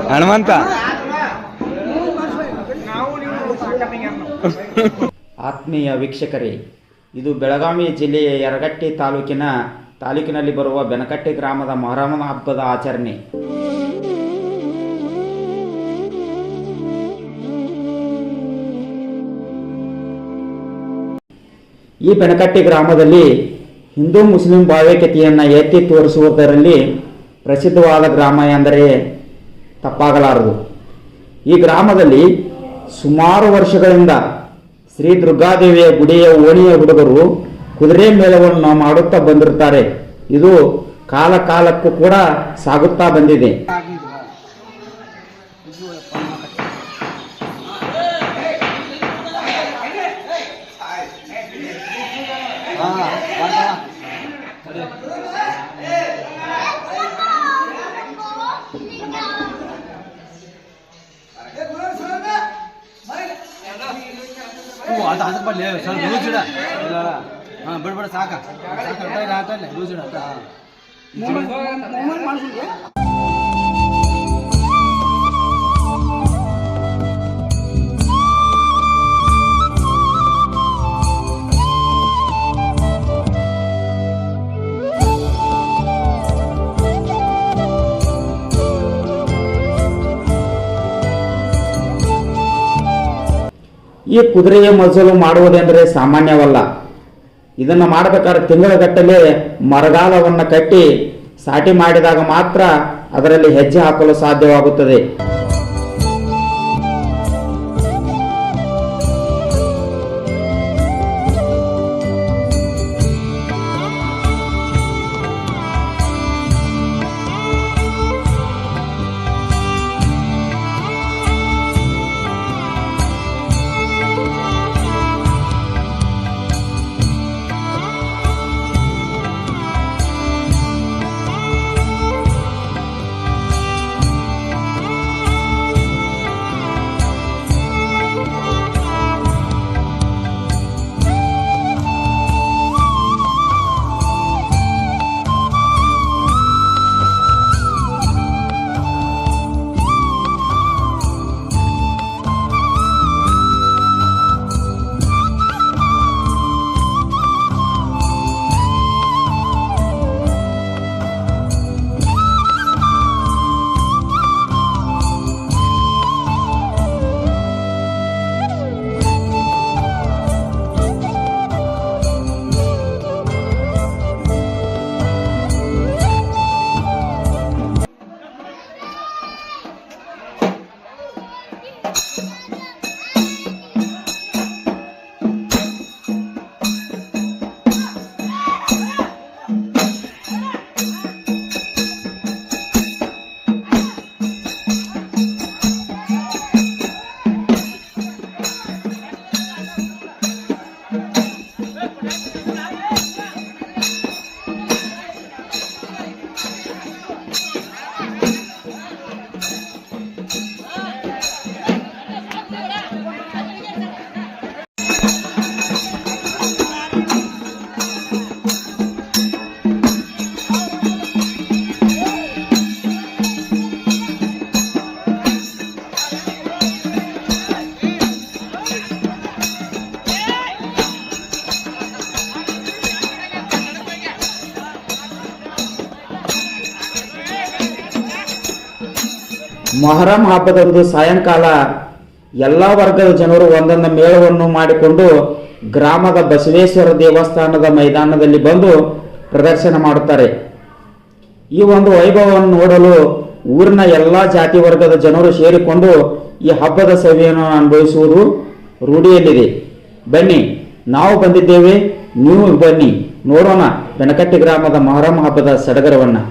ಹನುಮಂತ ಆತ್ಮೀಯ ವೀಕ್ಷಕರೇ, ಇದು ಬೆಳಗಾವಿ ಜಿಲ್ಲೆಯ ಯರಗಟ್ಟಿ ತಾಲೂಕಿನಲ್ಲಿ ಬರುವ ಬೆನಕಟ್ಟಿ ಗ್ರಾಮದ ಮೊಹರಂ ಹಬ್ಬದ ಆಚರಣೆ. ಈ ಬೆನಕಟ್ಟಿ ಗ್ರಾಮದಲ್ಲಿ ಹಿಂದೂ ಮುಸ್ಲಿಂ ಭಾವೈಕ್ಯತೆಯನ್ನು ಎತ್ತಿ ತೋರಿಸುವುದರಲ್ಲಿ ಪ್ರಸಿದ್ಧವಾದ ಗ್ರಾಮ ಎಂದರೆ ತಪ್ಪಾಗಲಾರದು. ಈ ಗ್ರಾಮದಲ್ಲಿ ಸುಮಾರು ವರ್ಷಗಳಿಂದ ಶ್ರೀ ದುರ್ಗಾದೇವಿಯ ಗುಡಿಯ ಓಣಿಯ ಹುಡುಗರು ಕುದುರೆ ಮೇಳವನ್ನು ಮಾಡುತ್ತಾ ಬಂದಿರುತ್ತಾರೆ. ಇದು ಕಾಲಕ್ಕೂ ಕೂಡ ಸಾಗುತ್ತಾ ಬಂದಿದೆ. ಬಡ ಸಾಕ ಲೂಸ್ ಇಡ ಈ ಕುದುರೆಯ ಮಜಲು ಮಾಡುವುದೆಂದರೆ ಸಾಮಾನ್ಯವಲ್ಲ. ಇದನ್ನು ಮಾಡಬೇಕಾದ್ರೆ ತಿಂಗಳಗಟ್ಟಲೆ ಮರಗಾಲವನ್ನು ಕಟ್ಟಿ ಸಾಟಿ ಮಾಡಿದಾಗ ಮಾತ್ರ ಅದರಲ್ಲಿ ಹೆಜ್ಜೆ ಹಾಕಲು ಸಾಧ್ಯವಾಗುತ್ತದೆ. ಮೊಹರಂ ಹಬ್ಬದಂದು ಸಾಯಂಕಾಲ ಎಲ್ಲ ವರ್ಗದ ಜನರು ಒಂದೊಂದು ಮೇಳವನ್ನು ಮಾಡಿಕೊಂಡು ಗ್ರಾಮದ ಬಸವೇಶ್ವರ ದೇವಸ್ಥಾನದ ಮೈದಾನದಲ್ಲಿ ಬಂದು ಪ್ರದರ್ಶನ ಮಾಡುತ್ತಾರೆ. ಈ ಒಂದು ವೈಭವವನ್ನು ನೋಡಲು ಊರಿನ ಎಲ್ಲ ಜಾತಿ ವರ್ಗದ ಜನರು ಸೇರಿಕೊಂಡು ಈ ಹಬ್ಬದ ಸವಿಯನ್ನು ಅನುಭವಿಸುವುದು ರೂಢಿಯಲ್ಲಿದೆ. ಬನ್ನಿ, ನಾವು ಬಂದಿದ್ದೇವೆ, ನೀವು ಬನ್ನಿ, ನೋಡೋಣ ಬೆನಕಟ್ಟಿ ಗ್ರಾಮದ ಮೊಹರಂ ಹಬ್ಬದ ಸಡಗರವನ್ನು.